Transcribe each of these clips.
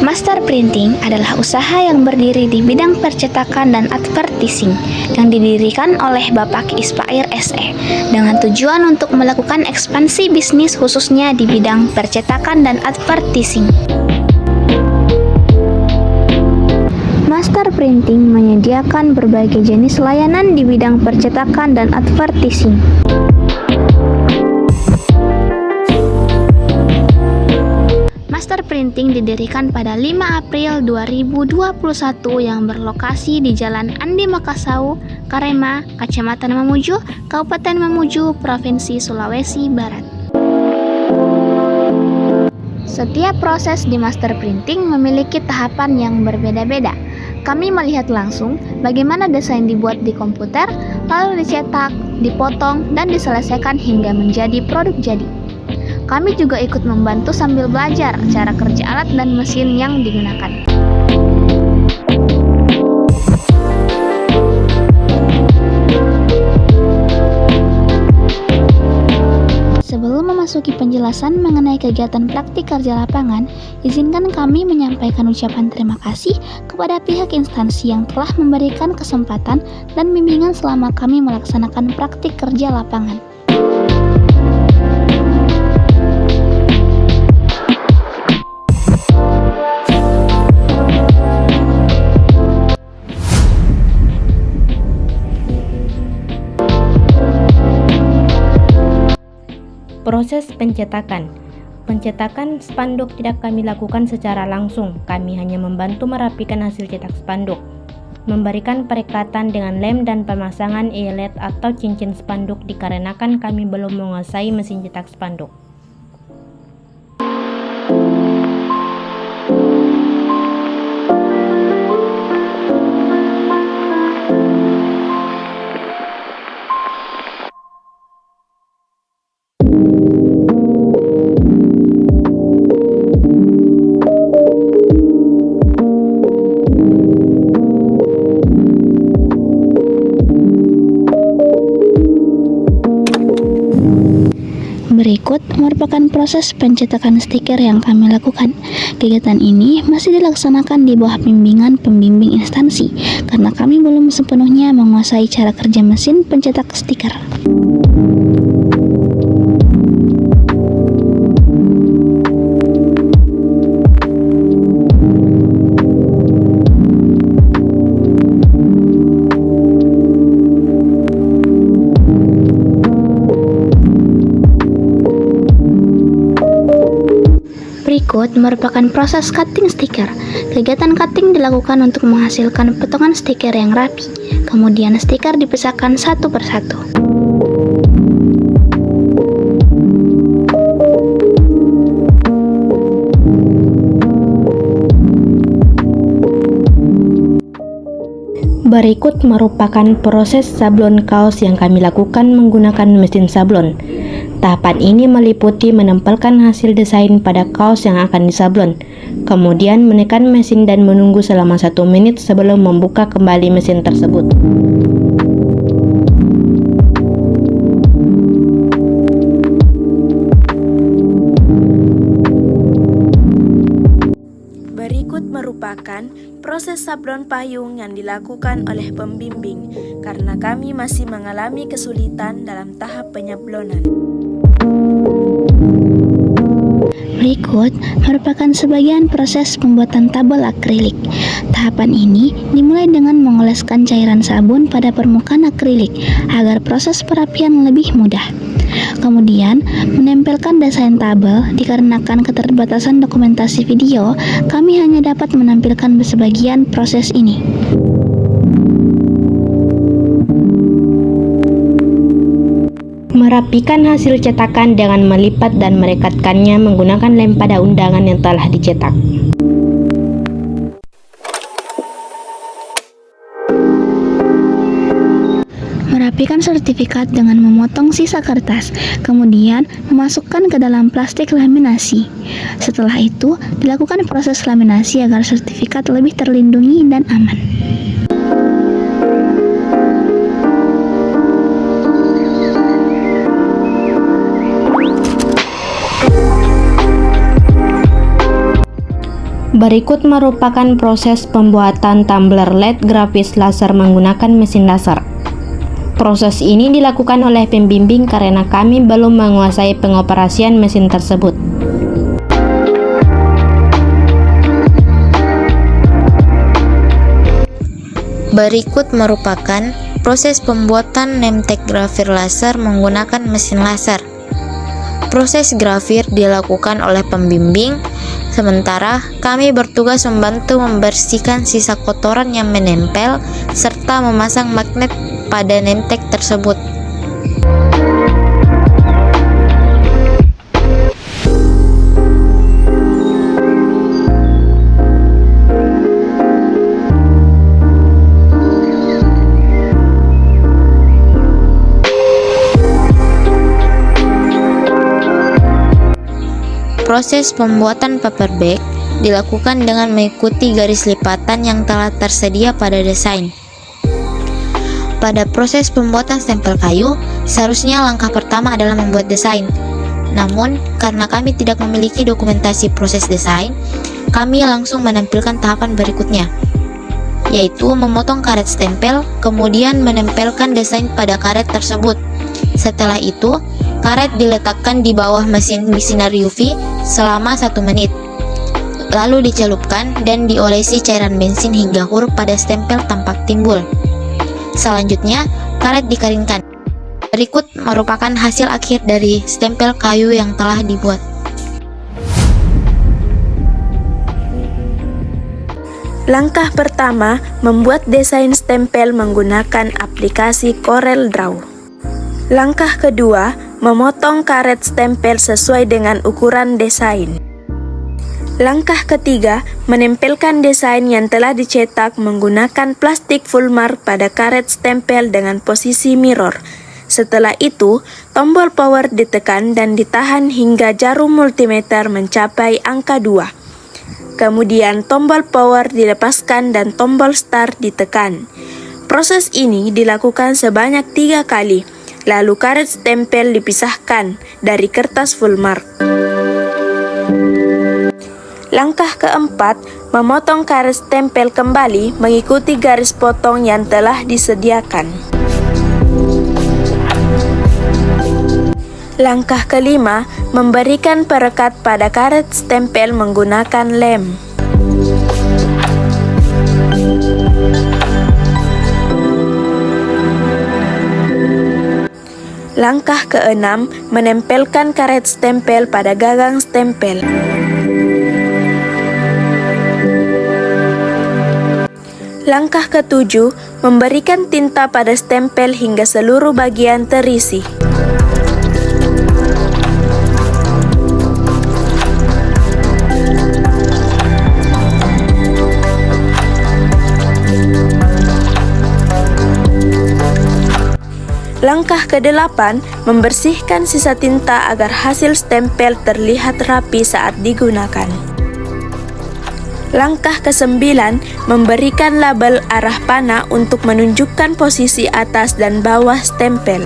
Master Printing adalah usaha yang berdiri di bidang percetakan dan advertising yang didirikan oleh Bapak Ispair SE dengan tujuan untuk melakukan ekspansi bisnis khususnya di bidang percetakan dan advertising. Master Printing menyediakan berbagai jenis layanan di bidang percetakan dan advertising. Master Printing didirikan pada 5 April 2021 yang berlokasi di Jalan Andi Makassau, Karema, Kecamatan Mamuju, Kabupaten Mamuju, Provinsi Sulawesi Barat. Setiap proses di Master Printing memiliki tahapan yang berbeda-beda. Kami melihat langsung bagaimana desain dibuat di komputer, lalu dicetak, dipotong, dan diselesaikan hingga menjadi produk jadi. Kami juga ikut membantu sambil belajar cara kerja alat dan mesin yang digunakan. Sebelum memasuki penjelasan mengenai kegiatan praktik kerja lapangan, izinkan kami menyampaikan ucapan terima kasih kepada pihak instansi yang telah memberikan kesempatan dan bimbingan selama kami melaksanakan praktik kerja lapangan. Proses pencetakan. Pencetakan spanduk tidak kami lakukan secara langsung, kami hanya membantu merapikan hasil cetak spanduk, memberikan perekatan dengan lem dan pemasangan eyelet atau cincin spanduk dikarenakan kami belum menguasai mesin cetak spanduk. Berikut merupakan proses pencetakan stiker yang kami lakukan. Kegiatan ini masih dilaksanakan di bawah bimbingan pembimbing instansi karena kami belum sepenuhnya menguasai cara kerja mesin pencetak stiker. Berikut merupakan proses cutting stiker. Kegiatan cutting dilakukan untuk menghasilkan potongan stiker yang rapi. Kemudian stiker dipisahkan satu persatu. Berikut merupakan proses sablon kaos yang kami lakukan menggunakan mesin sablon. Tahapan ini meliputi menempelkan hasil desain pada kaos yang akan disablon, kemudian menekan mesin dan menunggu selama 1 menit sebelum membuka kembali mesin tersebut. Berikut merupakan proses sablon payung yang dilakukan oleh pembimbing karena kami masih mengalami kesulitan dalam tahap penyablonan. Berikut merupakan sebagian proses pembuatan tabel akrilik. Tahapan ini dimulai dengan mengoleskan cairan sabun pada permukaan akrilik agar proses perapian lebih mudah. Kemudian, menempelkan desain tabel dikarenakan keterbatasan dokumentasi video, kami hanya dapat menampilkan sebagian proses ini. Merapikan hasil cetakan dengan melipat dan merekatkannya menggunakan lem pada undangan yang telah dicetak. Merapikan sertifikat dengan memotong sisa kertas, kemudian memasukkan ke dalam plastik laminasi. Setelah itu, dilakukan proses laminasi agar sertifikat lebih terlindungi dan aman. Berikut merupakan proses pembuatan tumbler LED grafis laser menggunakan mesin laser. Proses ini dilakukan oleh pembimbing karena kami belum menguasai pengoperasian mesin tersebut. Berikut merupakan proses pembuatan nemtek grafir laser menggunakan mesin laser. Proses grafir dilakukan oleh pembimbing, sementara kami bertugas membantu membersihkan sisa kotoran yang menempel serta memasang magnet pada nemtek tersebut. Proses pembuatan paper bag dilakukan dengan mengikuti garis lipatan yang telah tersedia pada desain. Pada proses pembuatan stempel kayu, seharusnya langkah pertama adalah membuat desain. Namun, karena kami tidak memiliki dokumentasi proses desain, kami langsung menampilkan tahapan berikutnya, yaitu memotong karet stempel, kemudian menempelkan desain pada karet tersebut. Setelah itu, karet diletakkan di bawah mesin sinar UV selama 1 menit. Lalu dicelupkan dan diolesi cairan bensin hingga huruf pada stempel tampak timbul. Selanjutnya, karet dikeringkan. Berikut merupakan hasil akhir dari stempel kayu yang telah dibuat. Langkah pertama, membuat desain stempel menggunakan aplikasi Corel Draw. Langkah kedua, memotong karet stempel sesuai dengan ukuran desain. Langkah ketiga, menempelkan desain yang telah dicetak menggunakan plastik full mark pada karet stempel dengan posisi mirror. Setelah itu, tombol power ditekan dan ditahan hingga jarum multimeter mencapai angka 2. Kemudian tombol power dilepaskan dan tombol start ditekan. Proses ini dilakukan sebanyak 3 kali. Lalu karet stempel dipisahkan dari kertas full mark. Langkah keempat, memotong karet stempel kembali mengikuti garis potong yang telah disediakan. Langkah kelima, memberikan perekat pada karet stempel menggunakan lem. Langkah keenam, menempelkan karet stempel pada gagang stempel. Langkah ketujuh, memberikan tinta pada stempel hingga seluruh bagian terisi. Langkah ke-8, membersihkan sisa tinta agar hasil stempel terlihat rapi saat digunakan. Langkah ke-9, memberikan label arah panah untuk menunjukkan posisi atas dan bawah stempel.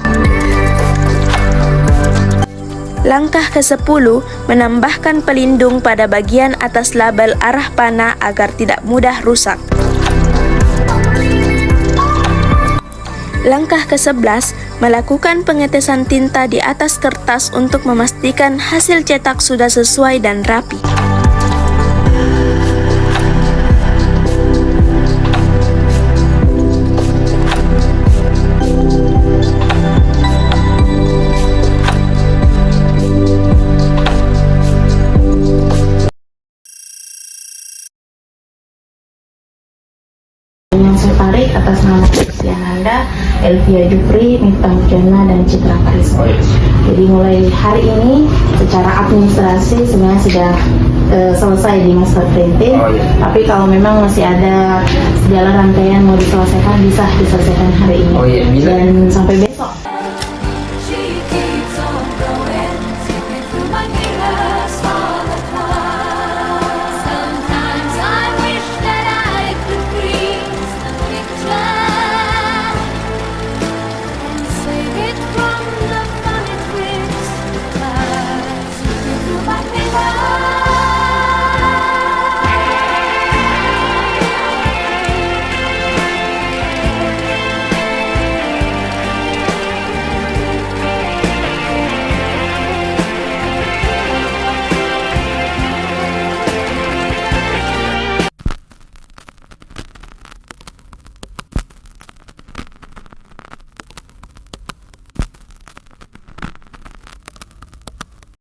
Langkah ke-10, menambahkan pelindung pada bagian atas label arah panah agar tidak mudah rusak. Langkah ke-11, melakukan pengetesan tinta di atas kertas untuk memastikan hasil cetak sudah sesuai dan rapi. Yang saya tarik atas nama Kristiananda, Elvia Jufri, Miftah Mujana, dan Citra Karisma. Jadi mulai hari ini secara administrasi sebenarnya sudah selesai di master printing. Tapi kalau memang masih ada segala rangkaian mau diselesaikan, bisa diselesaikan hari ini. Dan sampai